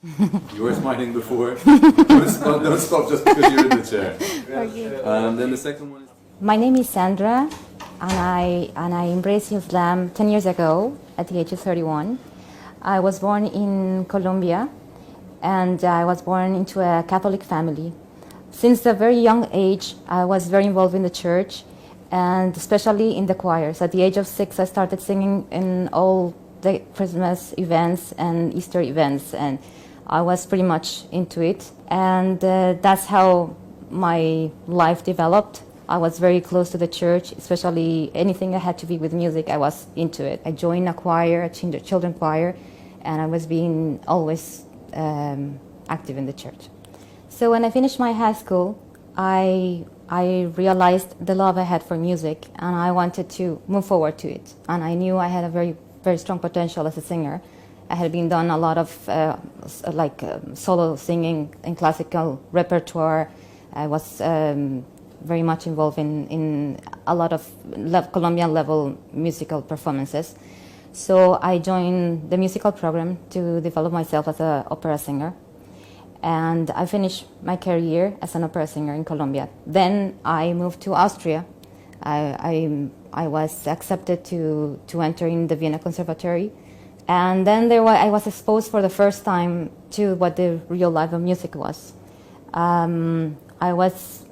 You were smiling before. Don't stop just because you're in the chair. Okay. Then the second one is... My name is Sandra, and I embraced Islam 10 years ago at the age of 31. I was born in Colombia, and I was born into a Catholic family. Since a very young age, I was very involved in the church, and especially in the choirs. At the age of 6, I started singing in all the Christmas events and Easter events, and I was pretty much into it. And that's how my life developed. I was very close to the church, especially anything that had to be with music, I was into it. I joined a choir, a children's choir, and I was being always active in the church. So when I finished my high school, I realized the love I had for music, and I wanted to move forward to it. And I knew I had a very, very strong potential as a singer. I had been done a lot of solo singing in classical repertoire. I was very much involved in a lot of Colombian level musical performances. So I joined the musical program to develop myself as an opera singer. And I finished my career as an opera singer in Colombia. Then I moved to Austria. I was accepted to enter in the Vienna Conservatory. And then I was exposed for the first time to what the real life of music was. I was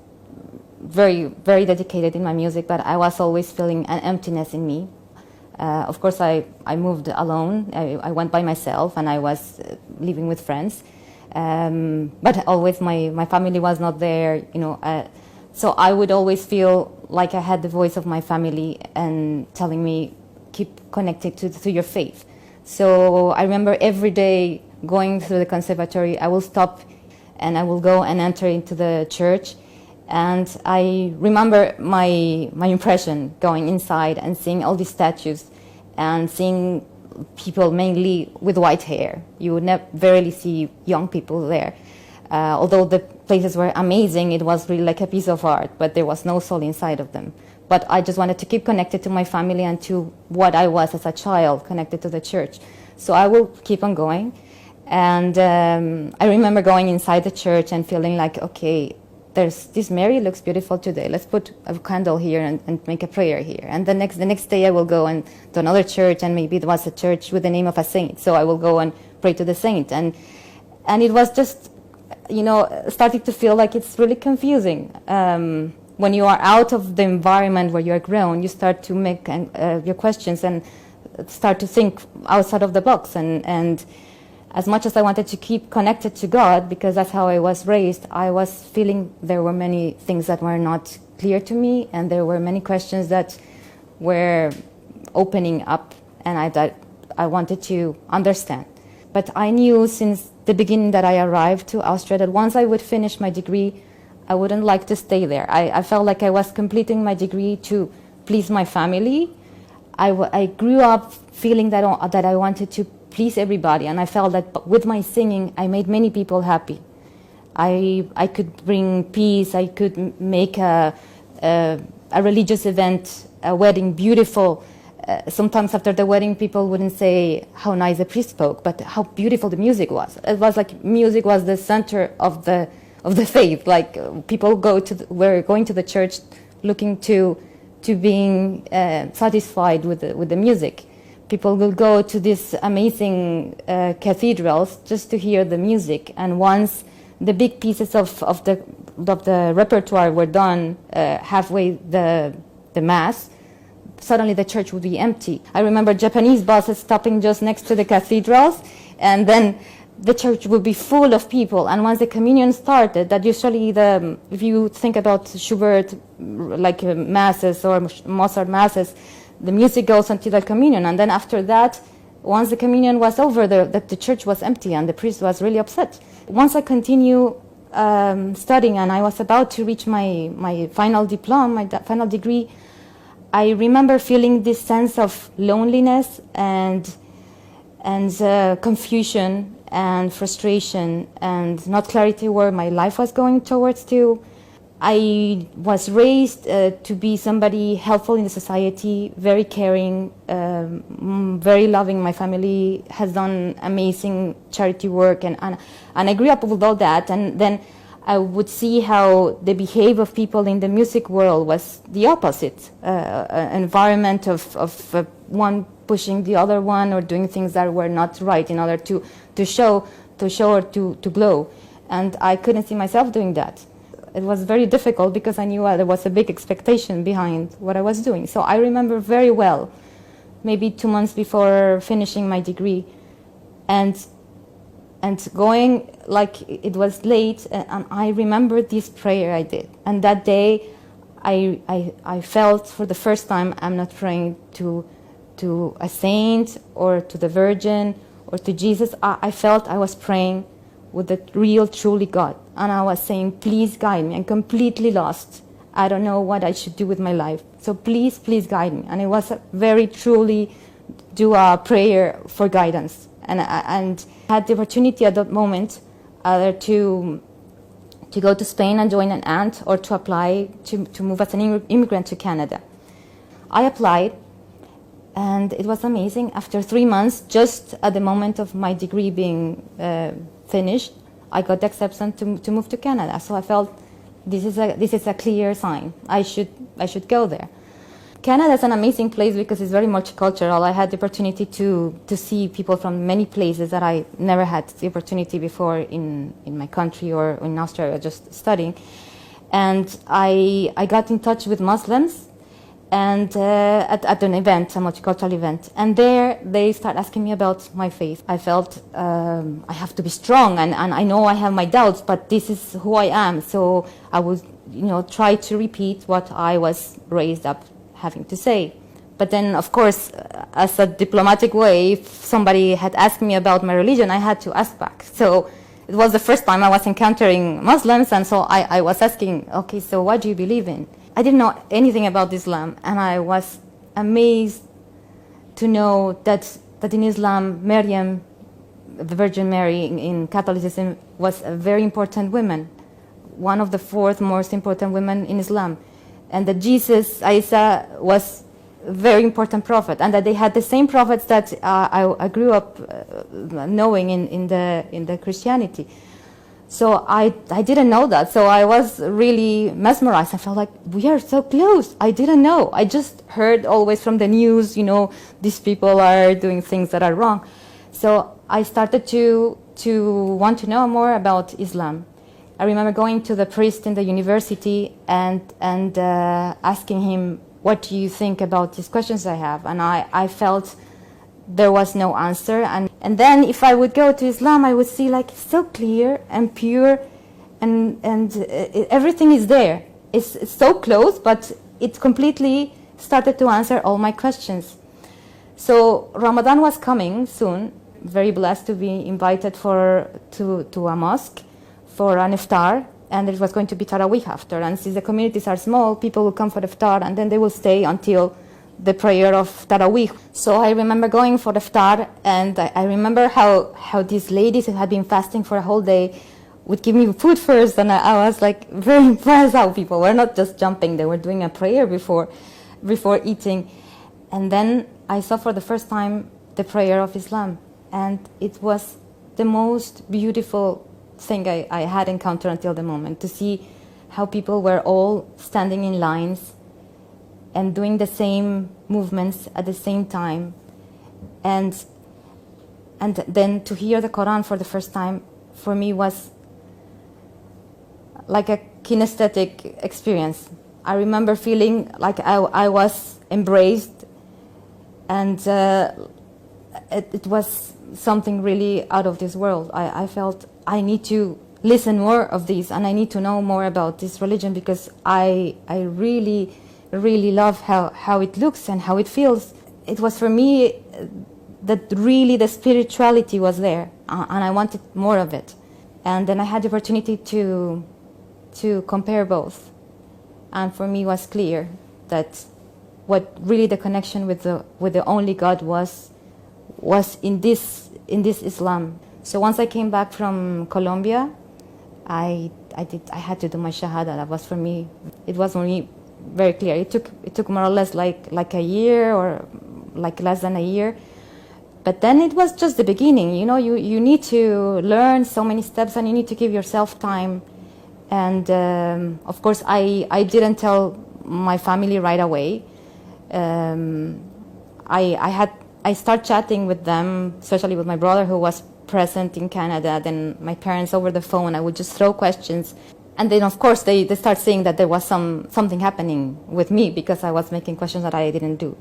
very, very dedicated in my music, but I was always feeling an emptiness in me. Of course, I moved alone. I went by myself, and I was living with friends. But always my family was not there, so I would always feel like I had the voice of my family and telling me, keep connected to your faith. So I remember every day going through the conservatory, I will stop and I will go and enter into the church. And I remember my impression going inside and seeing all these statues and seeing people mainly with white hair. You would rarely see young people there. Although the places were amazing, it was really like a piece of art, but there was no soul inside of them. But I just wanted to keep connected to my family and to what I was as a child, connected to the church. So I will keep on going. And I remember going inside the church and feeling like, okay, there's this Mary looks beautiful today. Let's put a candle here and make a prayer here. And the next day I will go to another church, and maybe it was a church with the name of a saint. So I will go and pray to the saint. And it was just, starting to feel like it's really confusing. When you are out of the environment where you are grown, you start to make your questions and start to think outside of the box. And as much as I wanted to keep connected to God, because that's how I was raised, I was feeling there were many things that were not clear to me, and there were many questions that were opening up, and I wanted to understand. But I knew since the beginning that I arrived to Austria that once I would finish my degree, I wouldn't like to stay there. I felt like I was completing my degree to please my family. I grew up feeling that I wanted to please everybody, and I felt that with my singing I made many people happy. I could bring peace. I could make a religious event, a wedding, beautiful. Sometimes after the wedding, people wouldn't say how nice the priest spoke, but how beautiful the music was. It was like music was the center of the faith. Like people were going to the church looking to being satisfied with the music. People will go to these amazing cathedrals just to hear the music. And once the big pieces of the repertoire were done, halfway the mass, suddenly the church would be empty. I remember Japanese buses stopping just next to the cathedrals, and then the church would be full of people. And once the communion started, that usually if you think about Schubert, like masses or Mozart masses, the music goes until the communion, and then after that, once the communion was over, the church was empty, and the priest was really upset. Once I continue studying, and I was about to reach my final diploma, my final degree, I remember feeling this sense of loneliness and confusion and frustration and not clarity where my life was going towards to. I was raised to be somebody helpful in the society, very caring, very loving. My family has done amazing charity work, and I grew up with all that. And then I would see how the behavior of people in the music world was the opposite, an environment of one pushing the other one or doing things that were not right in order to show or to glow. And I couldn't see myself doing that. It was very difficult because I knew there was a big expectation behind what I was doing. So I remember very well, maybe 2 months before finishing my degree, and going, like, it was late, and I remember this prayer I did. And that day, I felt for the first time I'm not praying to a saint or to the Virgin or to Jesus. I felt I was praying with the real, truly God. And I was saying, please guide me. I'm completely lost. I don't know what I should do with my life. So please, please guide me. And it was a very truly do a prayer for guidance. And I had the opportunity at that moment either to go to Spain and join an aunt, or to apply to move as an immigrant to Canada. I applied, and it was amazing. After 3 months, just at the moment of my degree being finished, I got the acceptance to move to Canada. So I felt this is a clear sign. I should go there. Canada is an amazing place because it's very multicultural. I had the opportunity to see people from many places that I never had the opportunity before in my country or in Australia, just studying. And I got in touch with Muslims, and at an event, a multicultural event. And there they start asking me about my faith. I felt I have to be strong, and I know I have my doubts, but this is who I am. So I would, try to repeat what I was raised up having to say. But then, of course, as a diplomatic way, if somebody had asked me about my religion, I had to ask back. So it was the first time I was encountering Muslims, and so I was asking, okay, so what do you believe in? I didn't know anything about Islam, and I was amazed to know that in Islam, Maryam, the Virgin Mary in Catholicism, was a very important woman, one of the 4th most important women in Islam, and that Jesus, Isa, was a very important prophet, and that they had the same prophets that I grew up knowing in the Christianity. So I didn't know that. So I was really mesmerized. I felt like we are so close. I didn't know. I just heard always from the news, these people are doing things that are wrong. So I started to want to know more about Islam. I remember going to the priest in the university and asking him, what do you think about these questions I have? And I felt there was no answer. And then if I would go to Islam, I would see like so clear and pure, and everything is there. It's so close, but it completely started to answer all my questions. So Ramadan was coming soon. Very blessed to be invited to a mosque for an iftar, and it was going to be Taraweeh after. And since the communities are small, people will come for the iftar, and then they will stay until the prayer of Taraweeh. So I remember going for the iftar, and I remember how these ladies who had been fasting for a whole day would give me food first, and I was like very impressed how people were not just jumping, they were doing a prayer before eating. And then I saw for the first time the prayer of Islam, and it was the most beautiful thing I had encountered until the moment, to see how people were all standing in lines and doing the same movements at the same time, and then to hear the Quran for the first time for me was like a kinesthetic experience. I remember feeling like I was embraced, and it was something really out of this world. I felt I need to listen more of this, and I need to know more about this religion, because I really love how it looks and how it feels. It was for me that really the spirituality was there, and I wanted more of it. And then I had the opportunity to compare both, and for me it was clear that what really the connection with the only God was in this Islam. So once I came back from Colombia, I had to do my shahada. That was for me. It was for me very clear. It took more or less like a year or like less than a year. But then it was just the beginning. You know, you need to learn so many steps, and you need to give yourself time. And of course, I didn't tell my family right away. I started chatting with them, especially with my brother who was present in Canada, then my parents over the phone. I would just throw questions. And then, of course, they start saying that there was something happening with me because I was making questions that I didn't do.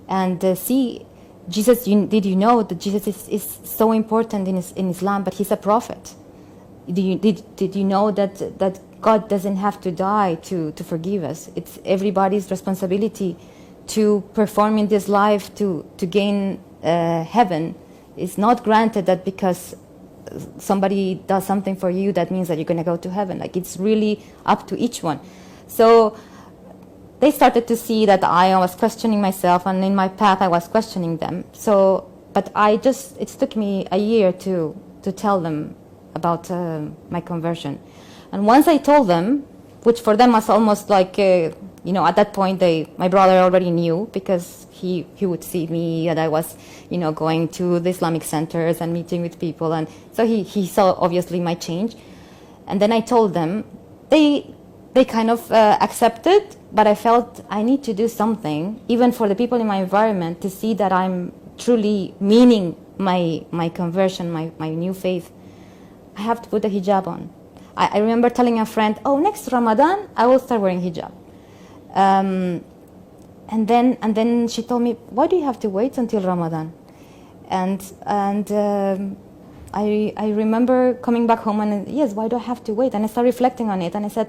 And see, Jesus, did you know that Jesus is so important in Islam, but he's a prophet? Did you know that God doesn't have to die to forgive us? It's everybody's responsibility to perform in this life to gain heaven. It's not granted that because somebody does something for you, that means that you're going to go to heaven. Like, it's really up to each one. So they started to see that I was questioning myself, and in my path I was questioning them. So, but it took me a year to tell them about my conversion. And once I told them, which for them was almost like, at that point, my brother already knew, because he would see me, that I was, going to the Islamic centers and meeting with people. And so he saw, obviously, my change. And then I told them. They kind of accepted, but I felt I need to do something, even for the people in my environment, to see that I'm truly meaning my conversion, my new faith. I have to put a hijab on. I remember telling a friend, next Ramadan, I will start wearing hijab. And then she told me, why do you have to wait until Ramadan? And I remember coming back home and, yes, why do I have to wait? And I started reflecting on it, and I said,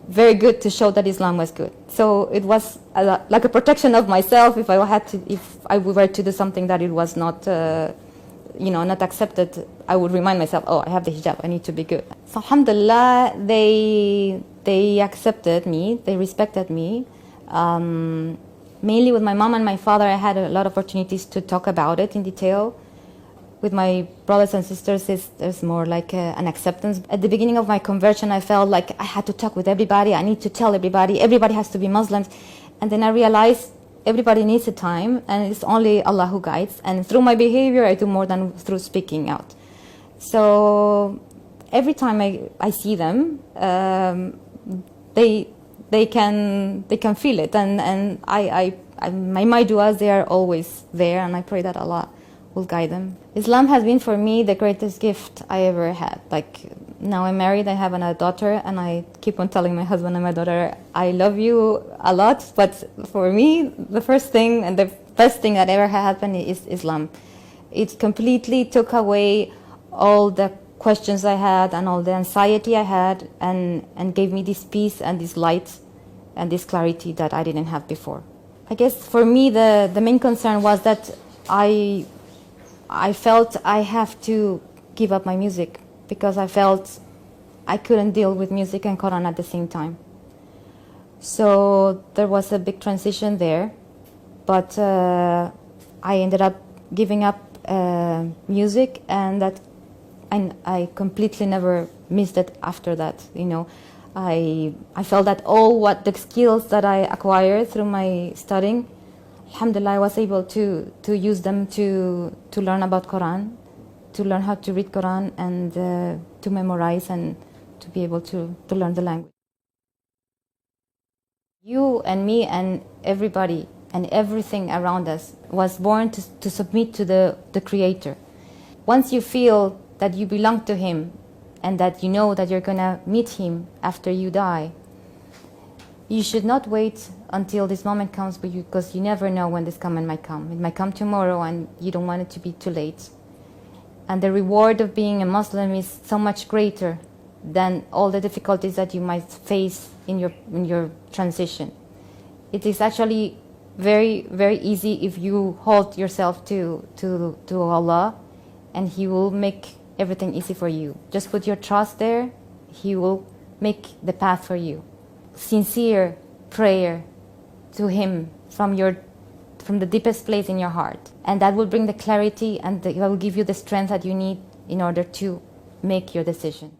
very good, to show that Islam was good. So it was like a protection of myself. If I were to do something that it was not, not accepted, I would remind myself, I have the hijab, I need to be good. So alhamdulillah, they accepted me, they respected me. Mainly with my mom and my father, I had a lot of opportunities to talk about it in detail. With my brothers and sisters, there's more like an acceptance. At the beginning of my conversion, I felt like I had to talk with everybody. I need to tell everybody has to be Muslims. And then I realized everybody needs a time, and it's only Allah who guides. And through my behavior, I do more than through speaking out. So every time I see them, they can feel it. And my du'as, they are always there, and I pray that Allah will guide them. Islam has been for me the greatest gift I ever had. Like, now I'm married, I have a daughter, and I keep on telling my husband and my daughter, I love you a lot, but for me, the first thing and the best thing that ever happened is Islam. It completely took away all the questions I had and all the anxiety I had, and gave me this peace and this light and this clarity that I didn't have before. I guess for me, the main concern was that I felt I have to give up my music, because I felt I couldn't deal with music and Quran at the same time. So there was a big transition there, but I ended up giving up music, and I completely never missed it after that. I felt that all the skills that I acquired through my studying, alhamdulillah, I was able to use them to learn about Quran, to learn how to read Quran, and to memorize, and to be able to learn the language. You and me and everybody and everything around us was born to submit to the Creator. Once you feel that you belong to Him, and that you know that you're going to meet Him after you die, you should not wait until this moment comes, because you never know when this moment might come. It might come tomorrow, and you don't want it to be too late. And the reward of being a Muslim is so much greater than all the difficulties that you might face in your transition. It is actually very, very easy if you hold yourself to Allah, and He will make everything easy for you. Just put your trust there. He will make the path for you. Sincere prayer to Him from the deepest place in your heart, and that will bring the clarity, and that will give you the strength that you need in order to make your decision.